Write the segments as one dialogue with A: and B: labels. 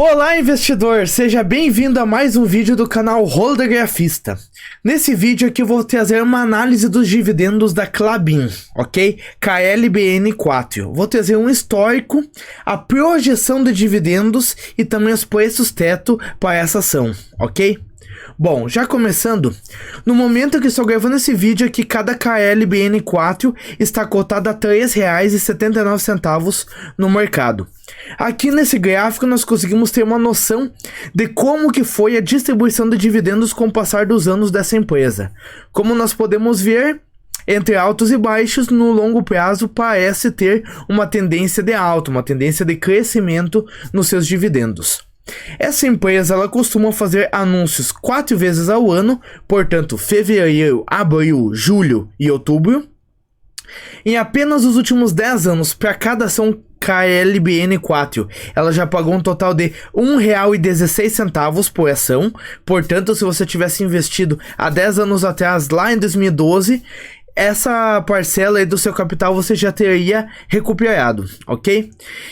A: Olá, investidor! Seja bem-vindo a mais um vídeo do canal Holdergrafista. Nesse vídeo aqui eu vou trazer uma análise dos dividendos da Klabin, ok? KLBN4. Vou trazer um histórico, a projeção de dividendos e também os preços teto para essa ação, ok? Bom, já começando, no momento que estou gravando esse vídeo aqui, cada KLBN4 está cotada a R$ 3,79 no mercado. Aqui nesse gráfico nós conseguimos ter uma noção de como que foi a distribuição de dividendos com o passar dos anos dessa empresa. Como nós podemos ver, entre altos e baixos, no longo prazo parece ter uma tendência de alta, uma tendência de crescimento nos seus dividendos. Essa empresa ela costuma fazer anúncios 4 vezes ao ano, portanto fevereiro, abril, julho e outubro. Em apenas os últimos 10 anos, para cada ação KLBN4, ela já pagou um total de R$ 1,16 por ação. Portanto, se você tivesse investido há 10 anos atrás, lá em 2012, essa parcela aí do seu capital você já teria recuperado, ok?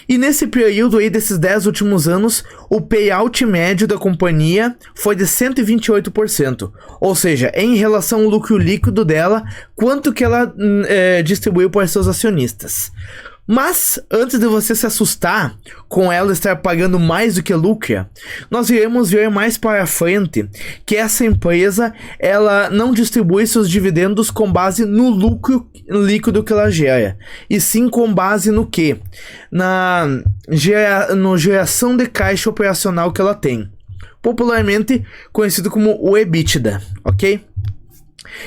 A: E nesse período aí desses 10 últimos anos, o payout médio da companhia foi de 128%. Ou seja, em relação ao lucro líquido dela, quanto que ela distribuiu para seus acionistas. Mas, antes de você se assustar com ela estar pagando mais do que lucra, nós iremos ver mais para frente que essa empresa ela não distribui seus dividendos com base no lucro líquido que ela gera, e sim com base no quê? No geração de caixa operacional que ela tem, popularmente conhecido como o EBITDA, ok?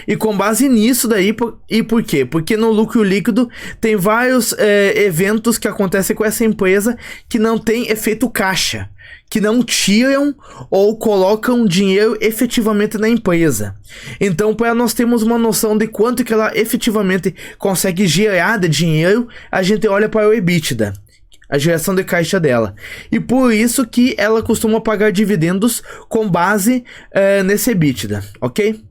A: E com base nisso daí, e por quê? Porque no lucro líquido tem vários eventos que acontecem com essa empresa que não tem efeito caixa, que não tiram ou colocam dinheiro efetivamente na empresa. Então, para nós termos uma noção de quanto que ela efetivamente consegue gerar de dinheiro, a gente olha para o EBITDA, a geração de caixa dela. E por isso que ela costuma pagar dividendos com base nesse EBITDA, ok?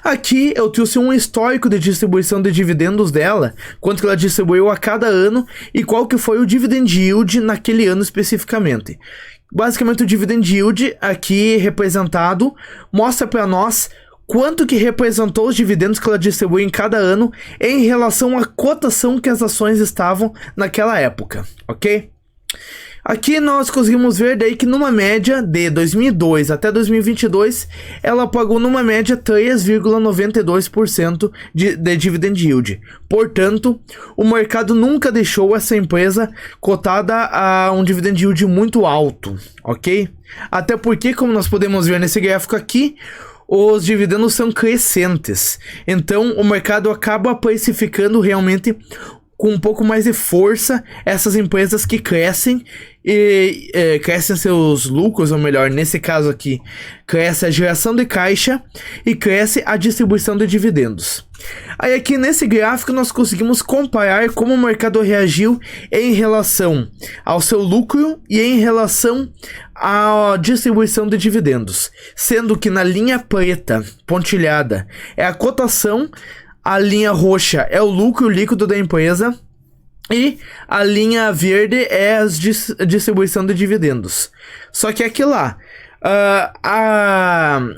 A: Aqui eu trouxe um histórico de distribuição de dividendos dela, quanto que ela distribuiu a cada ano e qual que foi o dividend yield naquele ano especificamente. Basicamente o dividend yield aqui representado mostra para nós quanto que representou os dividendos que ela distribuiu em cada ano em relação à cotação que as ações estavam naquela época, ok? Aqui nós conseguimos ver daí que numa média de 2002 até 2022, ela pagou numa média 3,92% de dividend yield. Portanto, o mercado nunca deixou essa empresa cotada a um dividend yield muito alto, ok? Até porque, como nós podemos ver nesse gráfico aqui, os dividendos são crescentes. Então, o mercado acaba precificando realmente com um pouco mais de força essas empresas que crescem e crescem seus lucros, ou melhor, nesse caso aqui, cresce a geração de caixa e cresce a distribuição de dividendos. Aí aqui nesse gráfico nós conseguimos comparar como o mercado reagiu em relação ao seu lucro e em relação à distribuição de dividendos, sendo que na linha preta pontilhada é a cotação, a linha roxa é o lucro líquido da empresa e a linha verde é a distribuição de dividendos. Só que aqui lá,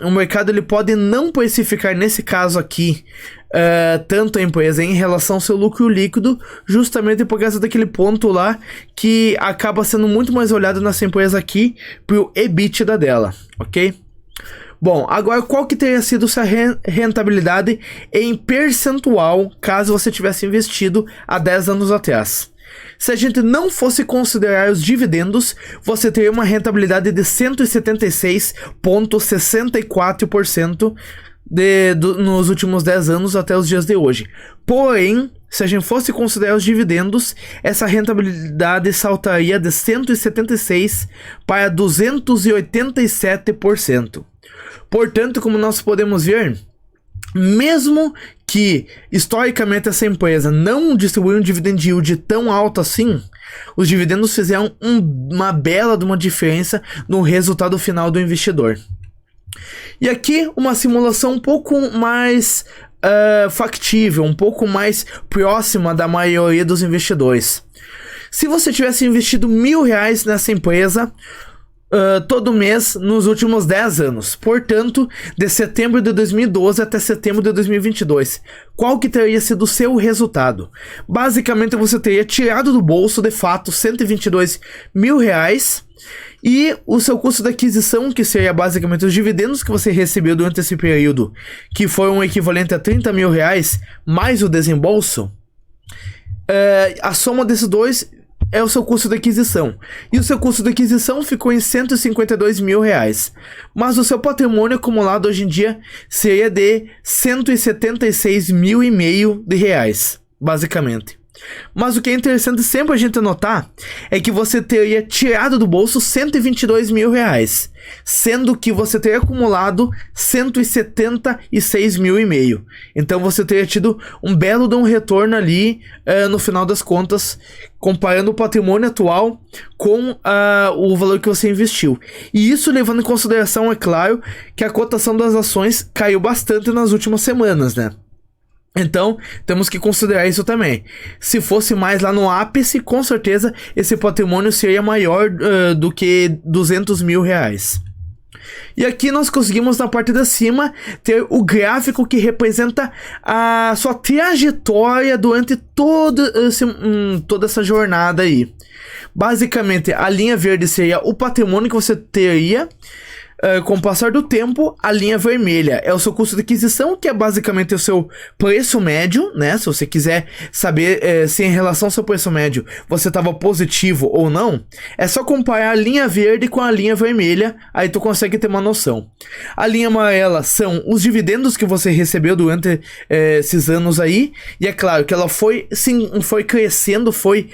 A: o mercado ele pode não precificar nesse caso aqui tanto a empresa em relação ao seu lucro líquido, justamente por causa daquele ponto lá que acaba sendo muito mais olhado nessa empresa aqui pro EBITDA dela, ok? Bom, agora qual que teria sido essa rentabilidade em percentual caso você tivesse investido há 10 anos atrás? Se a gente não fosse considerar os dividendos, você teria uma rentabilidade de 176,64% nos últimos 10 anos até os dias de hoje. Porém, se a gente fosse considerar os dividendos, essa rentabilidade saltaria de 176% para 287%. Portanto, como nós podemos ver, mesmo que historicamente essa empresa não distribuiu um dividend yield tão alto assim, os dividendos fizeram uma bela de uma diferença no resultado final do investidor. E aqui uma simulação um pouco mais factível, um pouco mais próxima da maioria dos investidores. Se você tivesse investido R$1.000 nessa empresa, todo mês nos últimos 10 anos. Portanto, de setembro de 2012 até setembro de 2022. Qual que teria sido o seu resultado? Basicamente, você teria tirado do bolso, de fato, R$122 mil. E o seu custo de aquisição, que seria basicamente os dividendos que você recebeu durante esse período, que foi um equivalente a R$30 mil, mais o desembolso, a soma desses dois é o seu custo de aquisição. E o seu custo de aquisição ficou em R$152 mil. Mas o seu patrimônio acumulado hoje em dia seria de R$176,5 mil, basicamente. Mas o que é interessante sempre a gente notar é que você teria tirado do bolso R$122 mil, sendo que você teria acumulado R$176,5 mil. Então você teria tido um belo de um retorno ali no final das contas, comparando o patrimônio atual com o valor que você investiu. E isso levando em consideração, é claro, que a cotação das ações caiu bastante nas últimas semanas, né? Então, temos que considerar isso também. Se fosse mais lá no ápice, com certeza esse patrimônio seria maior do que R$200 mil. E aqui nós conseguimos, na parte de cima, ter o gráfico que representa a sua trajetória durante toda essa jornada aí. Basicamente, a linha verde seria o patrimônio que você teria com o passar do tempo. A linha vermelha é o seu custo de aquisição, que é basicamente o seu preço médio, né? Se você quiser saber se em relação ao seu preço médio você estava positivo ou não, é só comparar a linha verde com a linha vermelha, aí tu consegue ter uma noção. A linha amarela são os dividendos que você recebeu durante esses anos aí, e é claro que ela foi crescendo, foi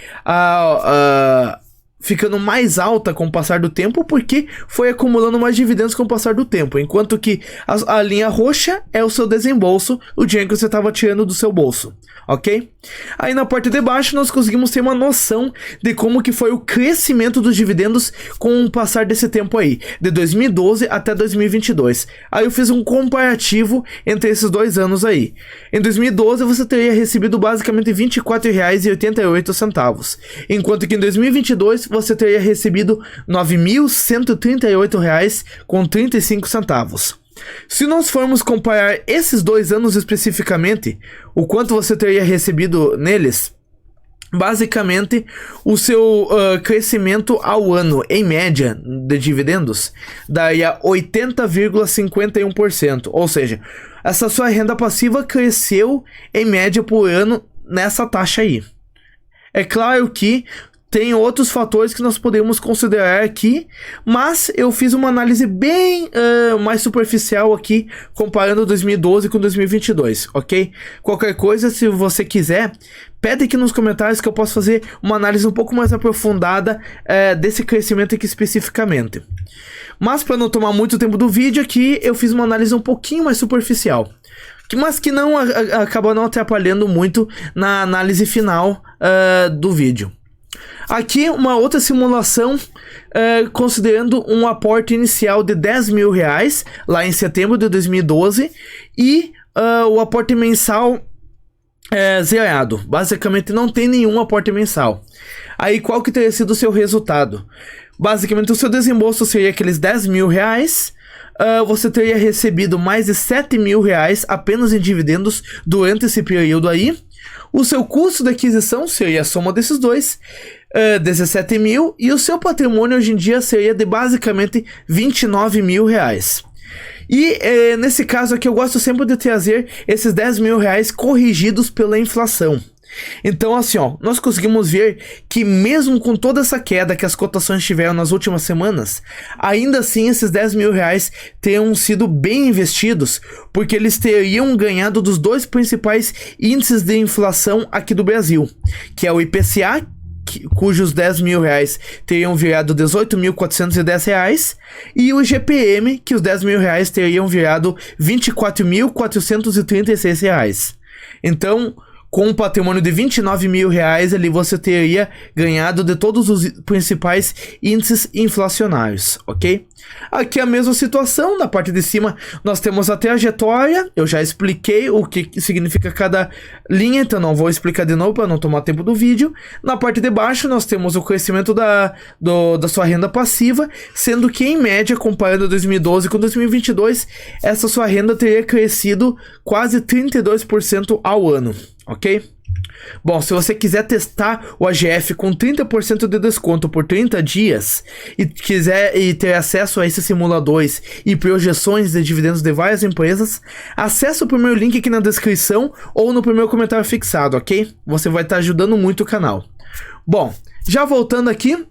A: ficando mais alta com o passar do tempo, porque foi acumulando mais dividendos com o passar do tempo, enquanto que a linha roxa é o seu desembolso, o dinheiro que você estava tirando do seu bolso, ok? Aí na parte de baixo nós conseguimos ter uma noção de como que foi o crescimento dos dividendos com o passar desse tempo aí, de 2012 até 2022. Aí eu fiz um comparativo entre esses dois anos aí. Em 2012 você teria recebido basicamente R$24,88, enquanto que em 2022 você teria recebido R$9.138,35. Se nós formos comparar esses dois anos especificamente, o quanto você teria recebido neles, basicamente o seu crescimento ao ano, em média, de dividendos, daria 80,51%. Ou seja, essa sua renda passiva cresceu em média por ano nessa taxa aí. É claro que tem outros fatores que nós podemos considerar aqui, mas eu fiz uma análise bem mais superficial aqui, comparando 2012 com 2022, ok? Qualquer coisa, se você quiser, pede aqui nos comentários que eu posso fazer uma análise um pouco mais aprofundada desse crescimento aqui especificamente. Mas para não tomar muito tempo do vídeo aqui, eu fiz uma análise um pouquinho mais superficial, mas que não acaba não atrapalhando muito na análise final do vídeo. Aqui uma outra simulação considerando um aporte inicial de R$10 mil lá em setembro de 2012 e o aporte mensal zerado. Basicamente não tem nenhum aporte mensal. Aí qual que teria sido o seu resultado? Basicamente o seu desembolso seria aqueles R$10 mil. Você teria recebido mais de R$7 mil apenas em dividendos durante esse período aí. O seu custo de aquisição seria a soma desses dois, 17 mil, e o seu patrimônio hoje em dia seria de basicamente R$29 mil. E nesse caso aqui eu gosto sempre de trazer esses R$10 mil corrigidos pela inflação. Então assim, ó, nós conseguimos ver que mesmo com toda essa queda que as cotações tiveram nas últimas semanas, ainda assim esses R$10 mil teriam sido bem investidos, porque eles teriam ganhado dos dois principais índices de inflação aqui do Brasil, que é o IPCA, cujos R$10 mil teriam virado R$18.410, e o IGPM, que os R$10 mil teriam virado R$24.436. Então, com um patrimônio de 29 mil reais, ali você teria ganhado de todos os principais índices inflacionários, ok? Aqui a mesma situação, na parte de cima nós temos a trajetória, eu já expliquei o que significa cada linha, então não vou explicar de novo para não tomar tempo do vídeo. Na parte de baixo nós temos o crescimento da sua renda passiva, sendo que em média, comparando 2012 com 2022, essa sua renda teria crescido quase 32% ao ano, ok? Bom, se você quiser testar o AGF com 30% de desconto por 30 dias e quiser ter acesso a esses simuladores e projeções de dividendos de várias empresas, acesse o primeiro link aqui na descrição ou no primeiro comentário fixado, ok? Você vai estar ajudando muito o canal. Bom, já voltando aqui,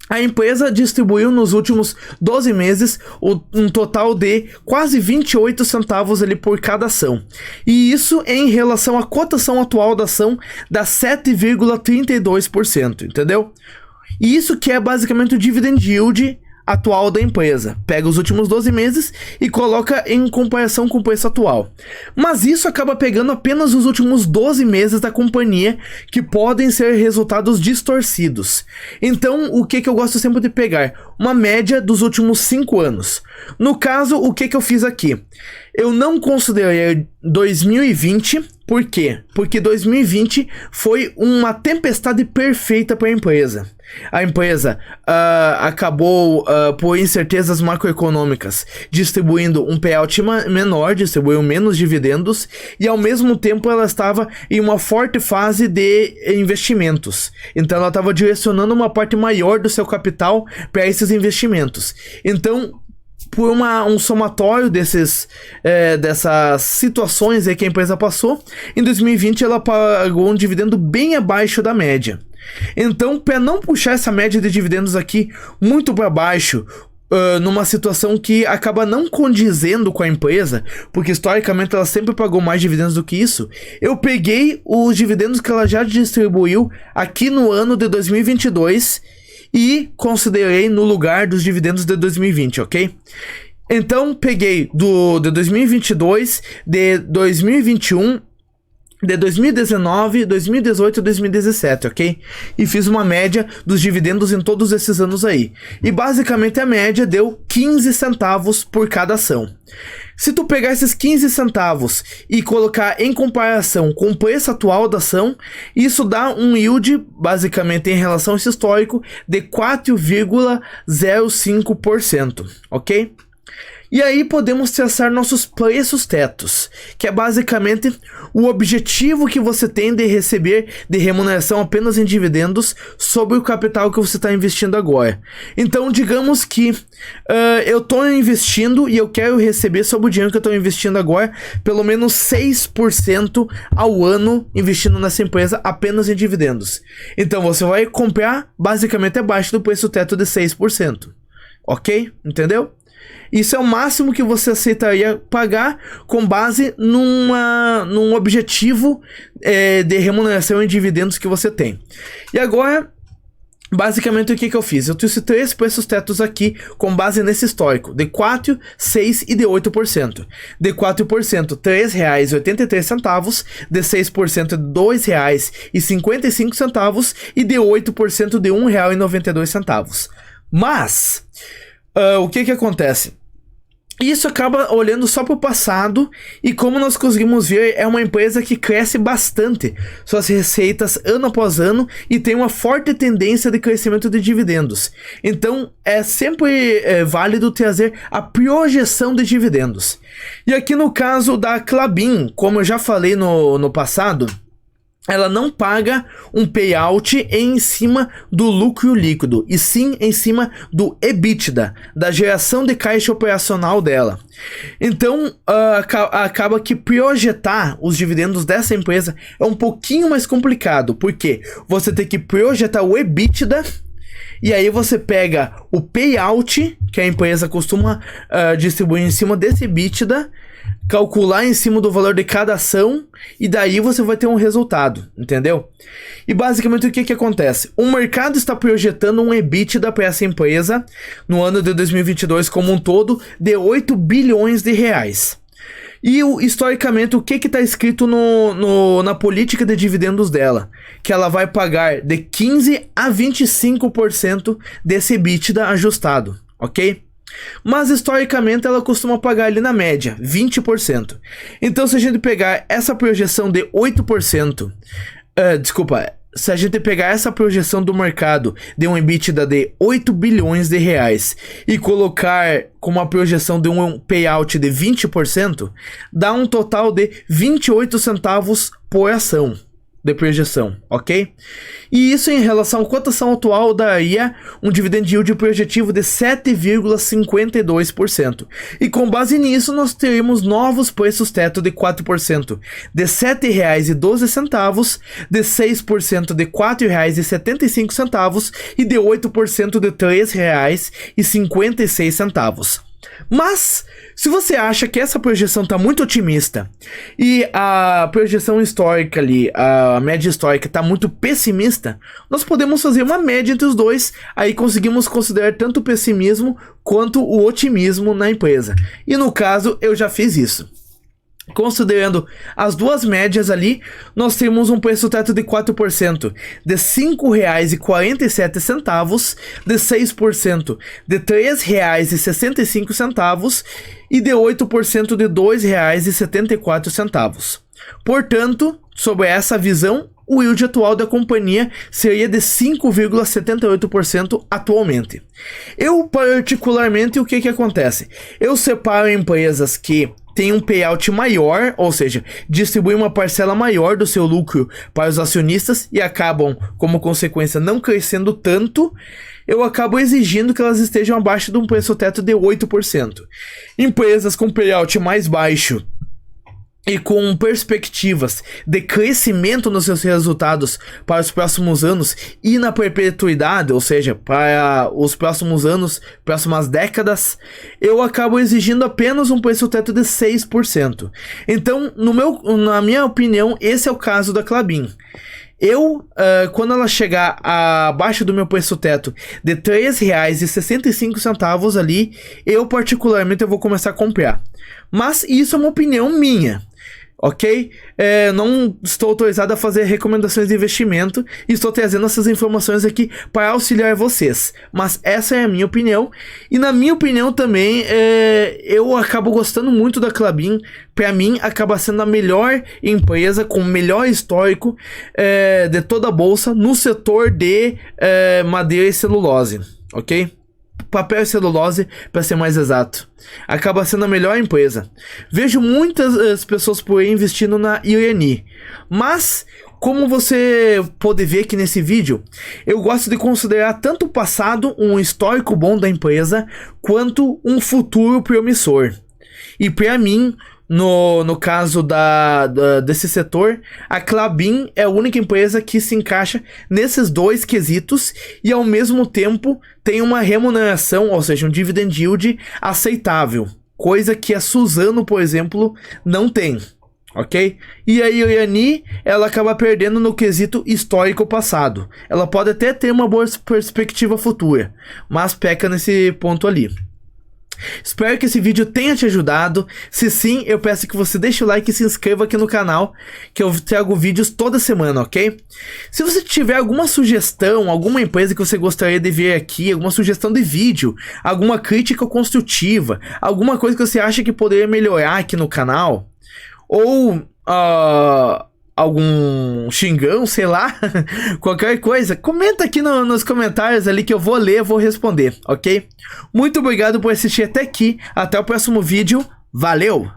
A: a empresa distribuiu nos últimos 12 meses um total de quase 28 centavos ali por cada ação. E isso em relação à cotação atual da ação dá 7,32%, entendeu? E isso que é basicamente o dividend yield atual da empresa. Pega os últimos 12 meses e coloca em comparação com o preço atual. Mas isso acaba pegando apenas os últimos 12 meses da companhia, que podem ser resultados distorcidos. Então, o que eu gosto sempre de pegar? Uma média dos últimos 5 anos. No caso, o que eu fiz aqui? Eu não considerei 2020, por quê? Porque 2020 foi uma tempestade perfeita para a empresa. A empresa acabou, por incertezas macroeconômicas, distribuindo um payout menor, distribuiu menos dividendos, e ao mesmo tempo ela estava em uma forte fase de investimentos. Então ela estava direcionando uma parte maior do seu capital para esses investimentos. Então, por um somatório dessas situações aí que a empresa passou, em 2020 ela pagou um dividendo bem abaixo da média. Então, para não puxar essa média de dividendos aqui muito para baixo, numa situação que acaba não condizendo com a empresa, porque historicamente ela sempre pagou mais dividendos do que isso, eu peguei os dividendos que ela já distribuiu aqui no ano de 2022 e considerei no lugar dos dividendos de 2020, ok? Então, peguei de 2022, de 2021, de 2019, 2018 e 2017, ok? E fiz uma média dos dividendos em todos esses anos aí. E basicamente a média deu 15 centavos por cada ação. Se tu pegar esses 15 centavos e colocar em comparação com o preço atual da ação, isso dá um yield, basicamente em relação a esse histórico, de 4,05%, ok? E aí podemos traçar nossos preços tetos, que é basicamente o objetivo que você tem de receber de remuneração apenas em dividendos sobre o capital que você está investindo agora. Então, digamos que eu estou investindo e eu quero receber sobre o dinheiro que eu estou investindo agora pelo menos 6% ao ano investindo nessa empresa apenas em dividendos. Então, você vai comprar basicamente abaixo do preço teto de 6%. Ok? Entendeu? Isso é o máximo que você aceitaria pagar com base num objetivo de remuneração em dividendos que você tem. E agora, basicamente o que eu fiz? Eu trouxe 3 preços tetos aqui com base nesse histórico, de 4%, 6% e de 8%. De 4%, R$ 3,83, de 6%, R$ 2,55 e de 8%, de R$ 1,92. Mas, o que acontece? Isso acaba olhando só para o passado e, como nós conseguimos ver, é uma empresa que cresce bastante suas receitas ano após ano e tem uma forte tendência de crescimento de dividendos. Então é sempre válido trazer a projeção de dividendos. E aqui no caso da Klabin, como eu já falei no passado, ela não paga um payout em cima do lucro líquido, e sim em cima do EBITDA, da geração de caixa operacional dela. Então, acaba que projetar os dividendos dessa empresa é um pouquinho mais complicado, porque você tem que projetar o EBITDA, e aí você pega o payout, que a empresa costuma distribuir em cima desse EBITDA, calcular em cima do valor de cada ação, e daí você vai ter um resultado, entendeu? E basicamente o que acontece? O mercado está projetando um EBITDA para essa empresa no ano de 2022 como um todo de 8 bilhões de reais. E historicamente, o que está escrito na política de dividendos dela? Que ela vai pagar de 15% a 25% desse EBITDA ajustado, ok? Mas historicamente ela costuma pagar ali na média 20%. Então se a gente pegar essa projeção de 8%, se a gente pegar essa projeção do mercado de um EBITDA de 8 bilhões de reais e colocar com uma projeção de um payout de 20%, dá um total de 28 centavos por ação de projeção, ok? E isso em relação à cotação atual daria um dividend yield projetivo de 7,52%. E com base nisso nós teríamos novos preços teto de 4%, de R$ 7,12, de 6% de R$ 4,75 e de 8% de R$ 3,56. Mas, se você acha que essa projeção está muito otimista e a projeção histórica ali, a média histórica está muito pessimista, nós podemos fazer uma média entre os dois, aí conseguimos considerar tanto o pessimismo quanto o otimismo na empresa. E no caso, eu já fiz isso. Considerando as duas médias ali, nós temos um preço teto de 4%, de R$ 5,47, de 6% de R$ 3,65 e de 8% de R$ 2,74. Portanto, sob essa visão, o yield atual da companhia seria de 5,78% atualmente. Eu, particularmente, o que acontece? Eu separo empresas que tem um payout maior, ou seja, distribui uma parcela maior do seu lucro para os acionistas e acabam, como consequência, não crescendo tanto, eu acabo exigindo que elas estejam abaixo de um preço teto de 8%. Empresas com payout mais baixo e com perspectivas de crescimento nos seus resultados para os próximos anos e na perpetuidade, ou seja, para os próximos anos, próximas décadas, eu acabo exigindo apenas um preço teto de 6%. Então, na minha opinião, esse é o caso da Klabin. Quando ela chegar abaixo do meu preço teto de R$ 3,65 ali, eu particularmente vou começar a comprar. Mas isso é uma opinião minha, ok? Não estou autorizado a fazer recomendações de investimento e estou trazendo essas informações aqui para auxiliar vocês. Mas essa é a minha opinião. E na minha opinião também, eu acabo gostando muito da Klabin. Para mim, acaba sendo a melhor empresa, com o melhor histórico de toda a bolsa no setor de madeira e celulose, ok? Papel e celulose, para ser mais exato. Acaba sendo a melhor empresa. Vejo muitas pessoas por aí investindo na Irani, mas como você pode ver aqui nesse vídeo, eu gosto de considerar tanto o passado, um histórico bom da empresa, quanto um futuro promissor. E para mim, no caso desse setor, a Klabin é a única empresa que se encaixa nesses dois quesitos e ao mesmo tempo tem uma remuneração, ou seja, um dividend yield aceitável, coisa que a Suzano, por exemplo, não tem, ok? E a Irani, ela acaba perdendo no quesito histórico passado. Ela pode até ter uma boa perspectiva futura, mas peca nesse ponto ali. Espero que esse vídeo tenha te ajudado. Se sim, eu peço que você deixe o like e se inscreva aqui no canal, que eu trago vídeos toda semana, ok? Se você tiver alguma sugestão, alguma empresa que você gostaria de ver aqui, alguma sugestão de vídeo, alguma crítica construtiva, alguma coisa que você acha que poderia melhorar aqui no canal, ou algum xingão, sei lá, qualquer coisa, comenta aqui nos comentários ali que eu vou ler, vou responder, ok? Muito obrigado por assistir até aqui, até o próximo vídeo, valeu!